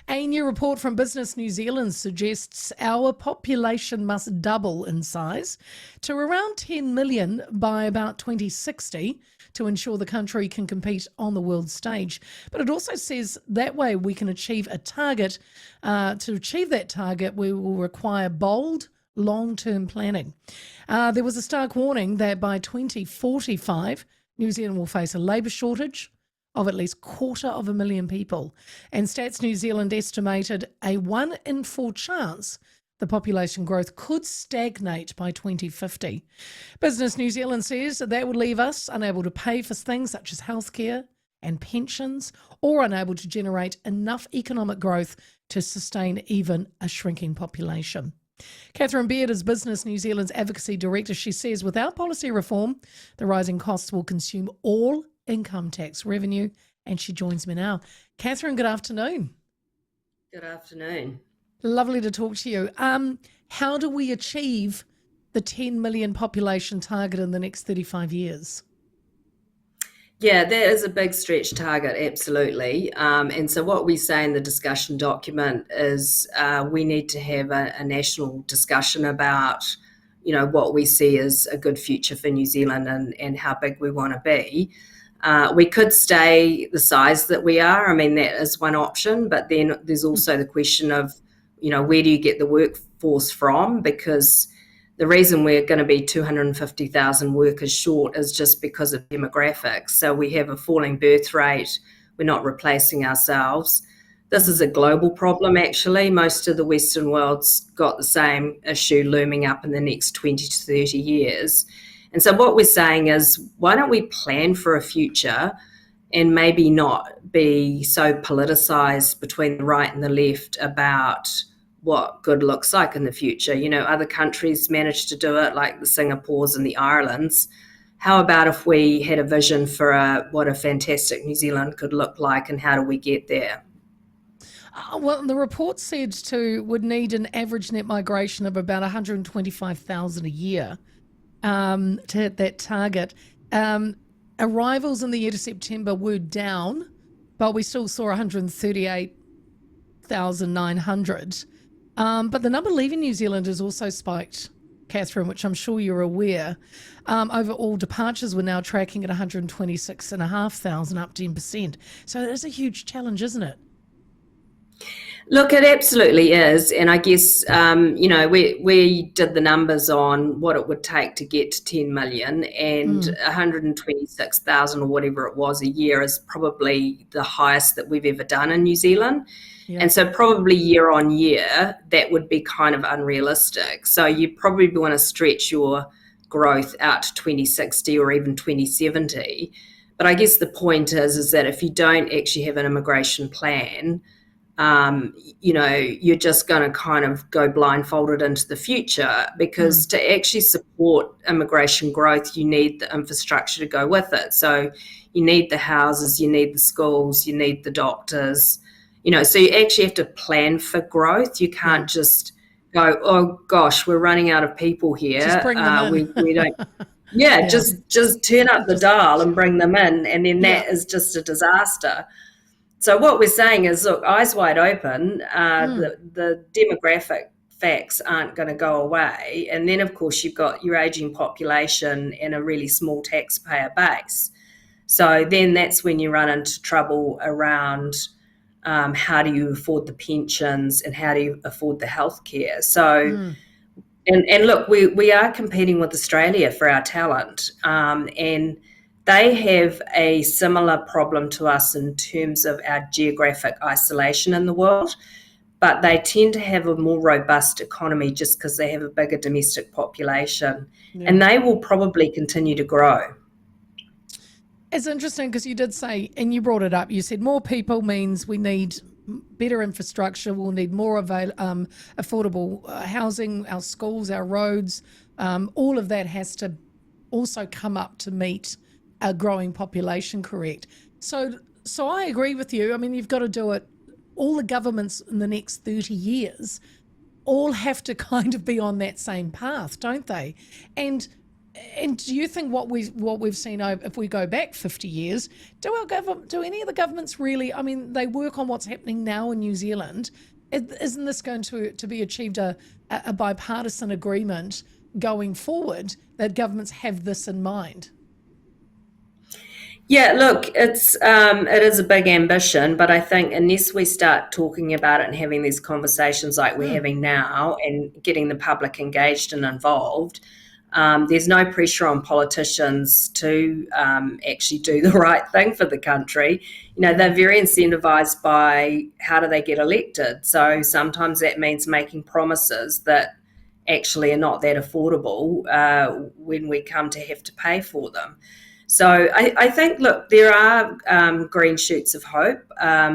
A new report from Business New Zealand suggests our population must double in size to around 10 million by about 2060 to ensure the country can compete on the world stage. But it also says that way we can achieve a target. To achieve that target, we will require bold, long-term planning. There was a stark warning that by 2045, New Zealand will face a labour shortage of at least 250,000 people. And Stats New Zealand estimated a 1 in 4 chance the population growth could stagnate by 2050. Business New Zealand says that would leave us unable to pay for things such as healthcare and pensions, or unable to generate enough economic growth to sustain even a shrinking population. Catherine Beard is Business New Zealand's Advocacy Director. She says without policy reform, the rising costs will consume all income tax revenue, and she joins me now. Catherine, good afternoon. Good afternoon. Lovely to talk to you. How do we achieve the 10 million population target in the next 35 years? Yeah, that is a big stretch target, absolutely. And so what we say in the discussion document is we need to have a national discussion about, what we see as a good future for New Zealand and how big we want to be. We could stay the size that we are. I mean, that is one option, but then there's also the question of, where do you get the workforce from? Because the reason we're going to be 250,000 workers short is just because of demographics. So we have a falling birth rate. We're not replacing ourselves. This is a global problem, actually. Most of the Western world's got the same issue looming up in the next 20 to 30 years. And so what we're saying is, why don't we plan for a future and maybe not be so politicized between the right and the left about what good looks like in the future. Other countries manage to do it, like the Singapores and the Irelands. How about if we had a vision for what a fantastic New Zealand could look like, and how do we get there? Well, the report said would need an average net migration of about 125,000 a year to hit that target. Arrivals in the year to September were down, but we still saw 138,900. But the number leaving New Zealand has also spiked, Catherine, which I'm sure you're aware. Overall departures were now tracking at 126,500, up 10%. So it is a huge challenge, isn't it? Look, it absolutely is. And I guess, we did the numbers on what it would take to get to 10 million, and 126,000 or whatever it was a year is probably the highest that we've ever done in New Zealand. Yeah. And so probably year on year, that would be kind of unrealistic. So you probably want to stretch your growth out to 2060 or even 2070. But I guess the point is that if you don't actually have an immigration plan, you're just going to kind of go blindfolded into the future, because to actually support immigration growth, you need the infrastructure to go with it. So you need the houses, you need the schools, you need the doctors, so you actually have to plan for growth. You can't just go, oh gosh, we're running out of people here. Just bring them in. We don't. Yeah, just turn up the dial and bring them in, and then that is just a disaster. So what we're saying is, look, eyes wide open, the demographic facts aren't going to go away. And then, of course, you've got your aging population and a really small taxpayer base. So then that's when you run into trouble around how do you afford the pensions and how do you afford the healthcare. So, and look, we are competing with Australia for our talent, and they have a similar problem to us in terms of our geographic isolation in the world, but they tend to have a more robust economy just because they have a bigger domestic population, and they will probably continue to grow. It's interesting because you did say, and you brought it up, you said more people means we need better infrastructure, we'll need more affordable housing, our schools, our roads, all of that has to also come up to meet a growing population, correct? So I agree with you. I mean, you've got to do it. All the governments in the next 30 years all have to kind of be on that same path, don't they? And And do you think what we've seen if we go back 50 years, do any of the governments really? I mean, they work on what's happening now in New Zealand. Isn't this going to be achieved a bipartisan agreement going forward that governments have this in mind? Yeah, look, it is a big ambition, but I think unless we start talking about it and having these conversations like we're having now and getting the public engaged and involved, there's no pressure on politicians to actually do the right thing for the country. They're very incentivized by how do they get elected. So sometimes that means making promises that actually are not that affordable when we come to have to pay for them. So I think, look, there are green shoots of hope,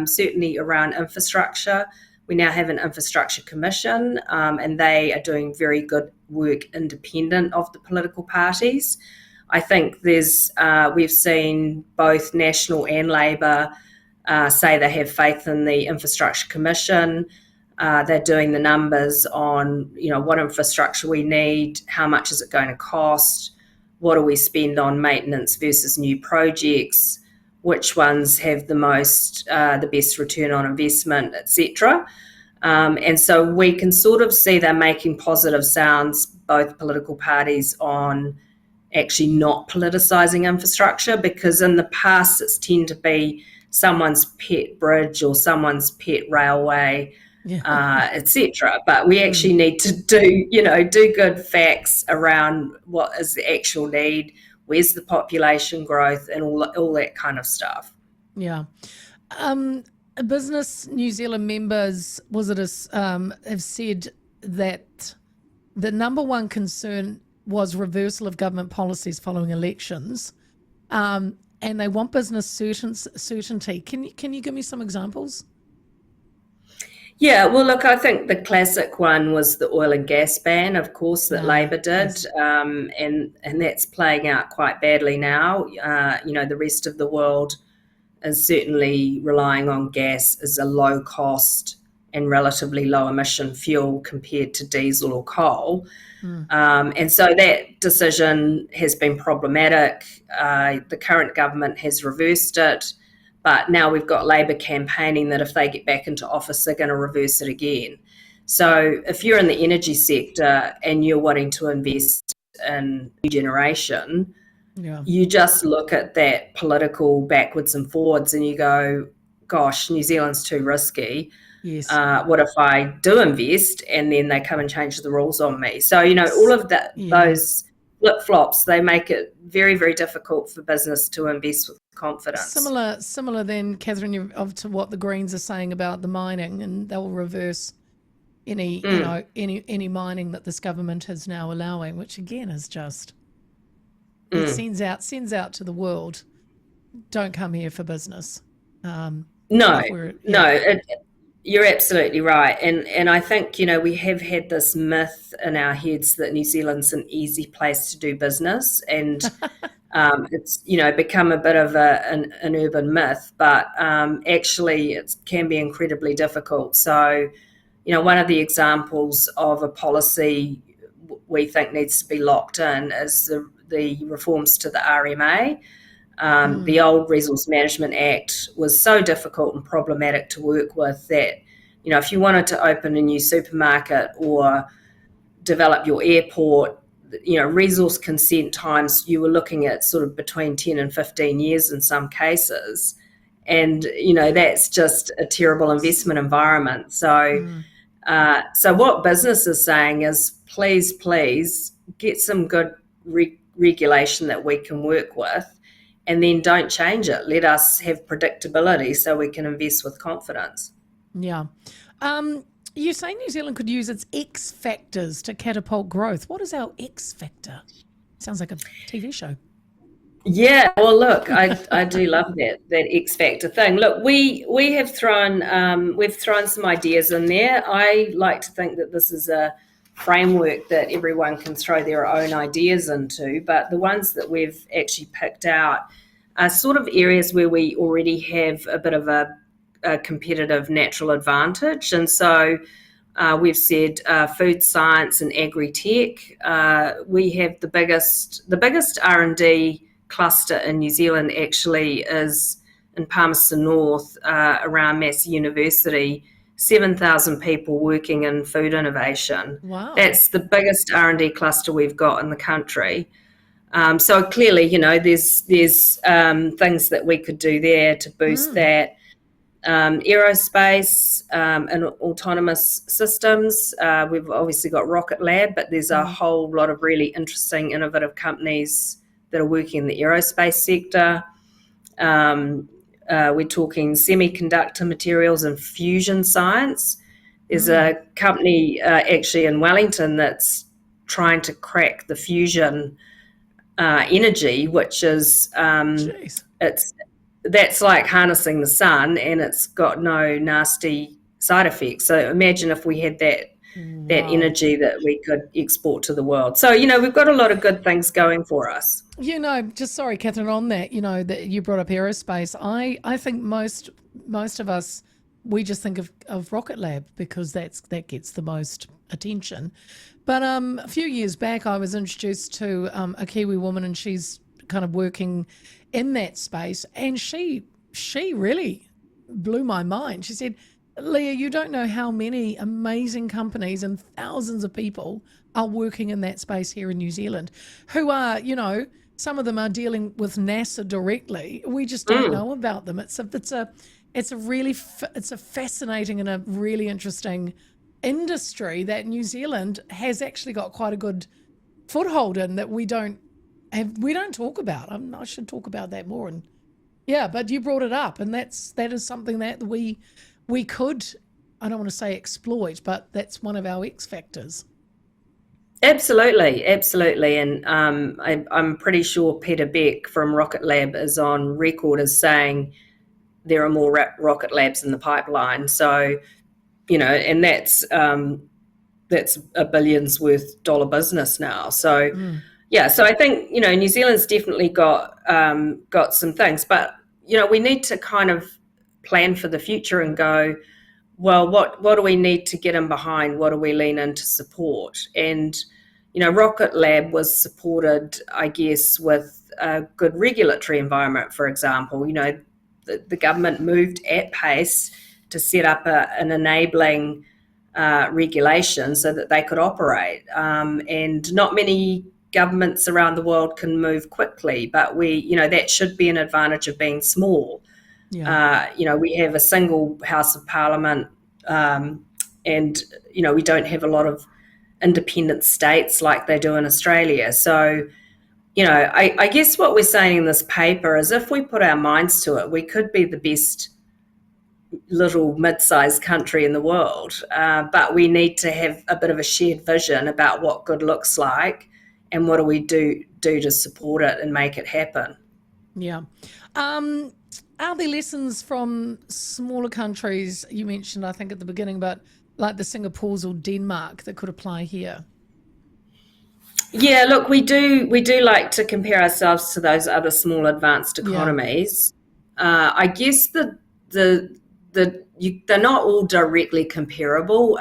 certainly around infrastructure. We now have an infrastructure commission, and they are doing very good work independent of the political parties. I think we've seen both National and Labor say they have faith in the infrastructure commission. They're doing the numbers on, what infrastructure we need, how much is it going to cost, what do we spend on maintenance versus new projects, which ones have the best return on investment, etc. And so we can sort of see they're making positive sounds, both political parties, on actually not politicising infrastructure, because in the past it's tended to be someone's pet bridge or someone's pet railway, etc. But we actually need to do good facts around what is the actual need, where's the population growth, and all that kind of stuff. Yeah. Business New Zealand members have said that the number one concern was reversal of government policies following elections, and they want business certainty. Can you give me some examples? Yeah, well, look, I think the classic one was the oil and gas ban, of course, that Labor did, Yes. and that's playing out quite badly now. The rest of the world is certainly relying on gas as a low cost and relatively low emission fuel compared to diesel or coal. And so that decision has been problematic. The current government has reversed it, but now we've got Labor campaigning that if they get back into office, they're going to reverse it again. So if you're in the energy sector and you're wanting to invest in new generation, you just look at that political backwards and forwards and you go, gosh, New Zealand's too risky. Yes. What if I do invest and then they come and change the rules on me? So, all of that, those flip-flops, they make it very, very difficult for business to invest with confidence. Similar then, Catherine, to what the Greens are saying about the mining, and they'll reverse any any mining that this government is now allowing, which again is just it sends out to the world, don't come here for business. You're absolutely right. And I think, we have had this myth in our heads that New Zealand's an easy place to do business. And it's, become a bit of an urban myth, but actually it can be incredibly difficult. So, one of the examples of a policy we think needs to be locked in is the reforms to the RMA. The old Resource Management Act was so difficult and problematic to work with that, if you wanted to open a new supermarket or develop your airport, resource consent times, you were looking at sort of between 10 and 15 years in some cases. And, that's just a terrible investment environment. So, so what business is saying is, please get some good regulation that we can work with, and then don't change it. Let us have predictability so we can invest with confidence. Yeah. You say New Zealand could use its X factors to catapult growth. What is our X factor? Sounds like a TV show. Yeah, well, look, I do love that X factor thing. Look, we have we've thrown some ideas in there. I like to think that this is a framework that everyone can throw their own ideas into, but the ones that we've actually picked out are sort of areas where we already have a bit of a competitive natural advantage. And so We've said food science and agri-tech. We have the biggest R&D cluster in New Zealand actually is in Palmerston North, around Massey University. 7,000 people working in food innovation. Wow. That's the biggest R&D cluster we've got in the country. So clearly, there's things that we could do there to boost that. Aerospace and autonomous systems. We've obviously got Rocket Lab, but there's a whole lot of really interesting, innovative companies that are working in the aerospace sector. We're talking semiconductor materials and fusion science. There's a company actually in Wellington that's trying to crack the fusion energy, which is that's like harnessing the sun, and it's got no nasty side effects. So imagine if we had that energy that we could export to the world. So we've got a lot of good things going for us. Just sorry, Catherine, on that, that you brought up aerospace. I think most of us, we just think of Rocket Lab because that gets the most attention. But a few years back, I was introduced to a Kiwi woman, and she's kind of working in that space, and she really blew my mind. She said, Leah, you don't know how many amazing companies and thousands of people are working in that space here in New Zealand who are, some of them are dealing with NASA directly. We just don't know about them. It's a fascinating and a really interesting industry that New Zealand has actually got quite a good foothold in that we don't talk about. I should talk about that more. And but you brought it up, and that is something that we could, I don't want to say exploit, but that's one of our X factors. Absolutely. And I'm pretty sure Peter Beck from Rocket Lab is on record as saying there are more rocket labs in the pipeline. So, and that's a billions worth dollar business now. So, so I think, New Zealand's definitely got some things, but, we need to kind of plan for the future and go, well, what do we need to get in behind? What do we lean in to support? And, Rocket Lab was supported, I guess, with a good regulatory environment, for example. The government moved at pace to set up an enabling regulation so that they could operate. And not many governments around the world can move quickly, but that should be an advantage of being small. We have a single House of Parliament, and we don't have a lot of independent states like they do in Australia. So, I guess what we're saying in this paper is if we put our minds to it, we could be the best little mid-sized country in the world, but we need to have a bit of a shared vision about what good looks like and what do we do to support it and make it happen. Are there lessons from smaller countries you mentioned, I think at the beginning, but like the Singapores or Denmark that could apply here? Yeah, look, we do like to compare ourselves to those other small advanced economies. I guess they're not all directly comparable.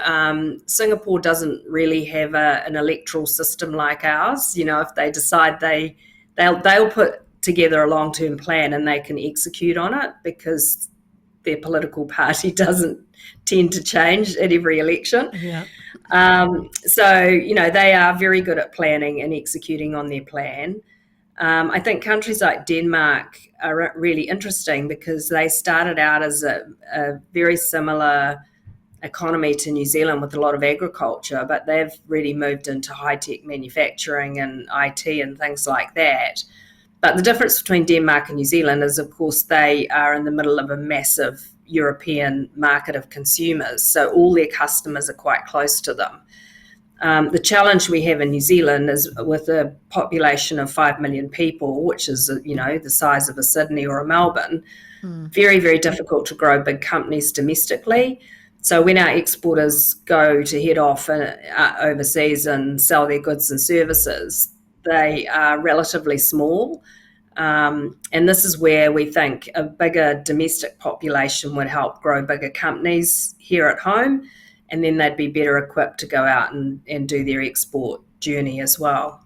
Singapore doesn't really have an electoral system like ours. If they decide they'll put together a long-term plan and they can execute on it because their political party doesn't tend to change at every election. So, they are very good at planning and executing on their plan. I think countries like Denmark are really interesting because they started out as a very similar economy to New Zealand with a lot of agriculture, but they've really moved into high-tech manufacturing and IT and things like that. But the difference between Denmark and New Zealand is, of course, they are in the middle of a massive European market of consumers. So all their customers are quite close to them. The challenge we have in New Zealand is with a population of 5 million people, which is, the size of a Sydney or a Melbourne, very, very difficult to grow big companies domestically. So when our exporters go to head off overseas and sell their goods and services, they are relatively small. And this is where we think a bigger domestic population would help grow bigger companies here at home and then they'd be better equipped to go out and do their export journey as well.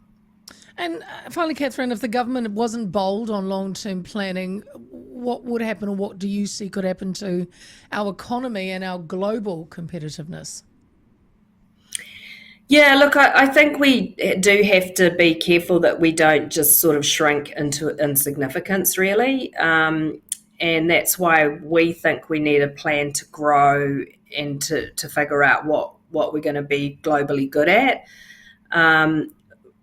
And finally, Catherine, if the government wasn't bold on long-term planning, what would happen, or what do you see could happen to our economy and our global competitiveness? Yeah, look, I think we do have to be careful that we don't just sort of shrink into insignificance, really. And that's why we think we need a plan to grow and to figure out what we're going to be globally good at.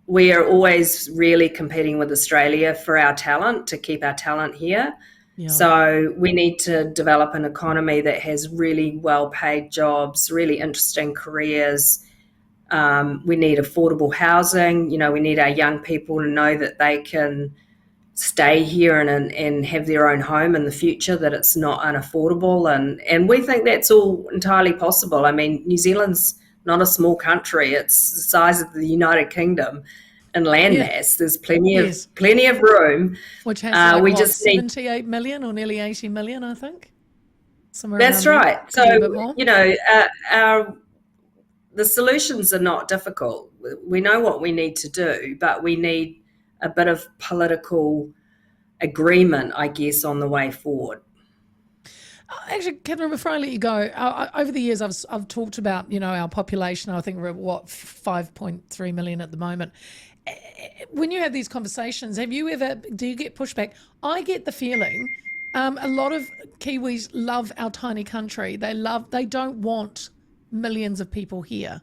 We are always really competing with Australia for our talent, to keep our talent here. Yeah. So we need to develop an economy that has really well-paid jobs, really interesting careers. We need affordable housing. We need our young people to know that they can stay here and have their own home in the future, that it's not unaffordable. And we think that's all entirely possible. I mean, New Zealand's not a small country. It's the size of the United Kingdom in landmass. There's plenty of room. Which has we just 78 million or nearly 80 million, I think. Somewhere that's around right. there. So, the solutions are not difficult. We know what we need to do, but we need a bit of political agreement, I guess, on the way forward. Actually, Catherine, before I let you go, over the years I've talked about, our population. I think we're at 5.3 million at the moment. When you have these conversations, do you get pushback? I get the feeling a lot of Kiwis love our tiny country. They don't want millions of people here.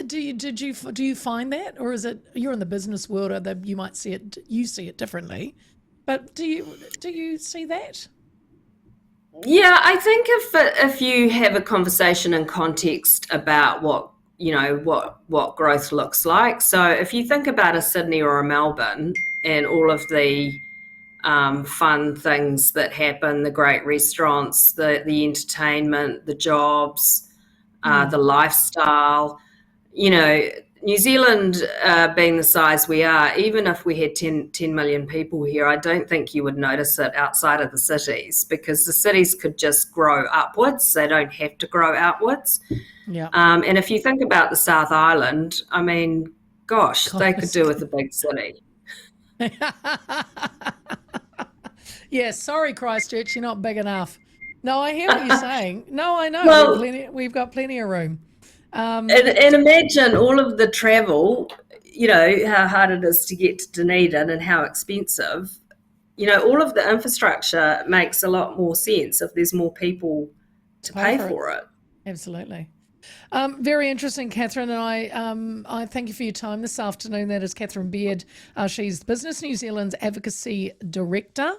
Do you find that, or is it, you're in the business world, or you might see it differently, but do you see that? Yeah, I think if you have a conversation in context about what growth looks like. So if you think about a Sydney or a Melbourne and all of the fun things that happen, the great restaurants, the entertainment, the jobs, the lifestyle, New Zealand being the size we are, even if we had 10 million people here, I don't think you would notice it outside of the cities, because the cities could just grow upwards. They don't have to grow outwards. Yeah. And if you think about the South Island, I mean, gosh, they could do with a big city. Yeah, sorry, Christchurch, you're not big enough. No, I hear what you're saying. No, I know. Well, we've got plenty of room. And imagine all of the travel, how hard it is to get to Dunedin and how expensive. All of the infrastructure makes a lot more sense if there's more people to pay for it. Absolutely. Very interesting, Catherine, and I thank you for your time this afternoon. That is Catherine Beard. She's Business New Zealand's Advocacy Director.